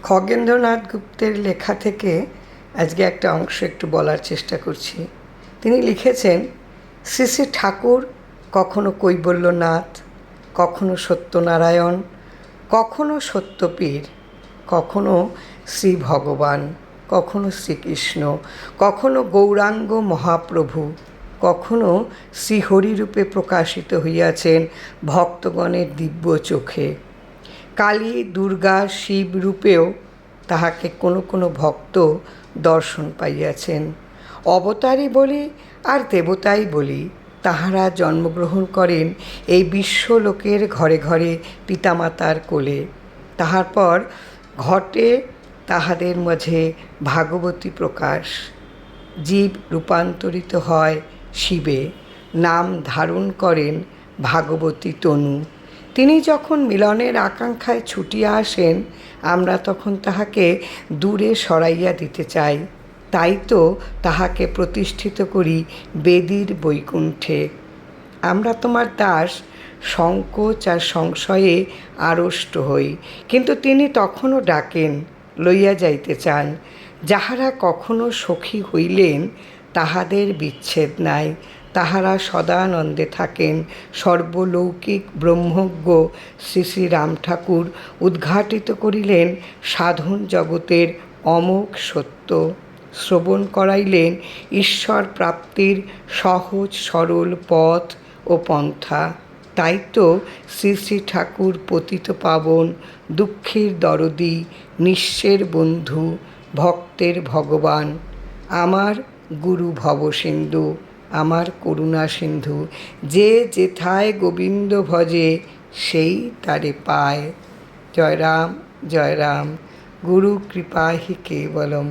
খগেন্দ্রনাথ গুপ্তের লেখা থেকে আজকে একটা অংশ একটু বলার চেষ্টা করছি। তিনি লিখেছেন, শ্রী শ্রী ঠাকুর কখনো কৈবল্যনাথ, কখনো সত্যনারায়ণ, কখনো সত্যপীর, কখনো শ্রী ভগবান, কখনো শ্রীকৃষ্ণ, কখনো গৌরাঙ্গ মহাপ্রভু, কখনো শ্রীহরিরূপে প্রকাশিত হইয়াছেন ভক্তগণের দিব্য চোখে। কালী, দুর্গা, শিব রূপেও তাহাকে কোনো কোনো ভক্ত দর্শন পাইয়াছেন। অবতারই বলি আর দেবতাই বলি, তাহারা জন্মগ্রহণ করেন এই বিশ্বলোকের ঘরে ঘরে পিতামাতার কোলে। তাহার পর ঘটে তাহাদের মাঝে ভাগবতী প্রকাশ। জীব রূপান্তরিত হয় শিবে, নাম ধারণ করেন ভাগবতী তনু। তিনি যখন মিলনের আকাঙ্ক্ষায় ছুটিয়া আসেন, আমরা তখন তাহাকে দূরে সরাইয়া দিতে চাই। তাই তো তাহাকে প্রতিষ্ঠিত করি বেদীর বৈকুণ্ঠে। আমরা তোমার দাস সংকোচ আর সংশয়ে আড়ষ্ট হই, কিন্তু তিনি তখনও ডাকেন, লইয়া যাইতে চান। যাহারা কখনো সখী হইলেন, তাহাদের বিচ্ছেদ নাই। তাহারা সদানন্দে থাকেন। সর্বলৌকিক ব্রহ্মজ্ঞ শ্রী শ্রী রাম ঠাকুর উদ্ঘাটিত করিলেন সাধন জগতের অমোঘ সত্য। শ্রবণ করাইলেন ঈশ্বর প্রাপ্তির সহজ সরল পথ ও পন্থা। তাই তো শ্রী শ্রী ঠাকুর পতিত পাবন, দুঃখের দরদি, নিঃস্বের বন্ধু, ভক্তের ভগবান। আমার গুরু ভবসিন্ধু, আমার করুণা সিন্ধু। যে যেথায় গোবিন্দ ভজে, সেই তারে পায়। জয় রাম, জয় রাম। গুরু কৃপা হি কেবলম।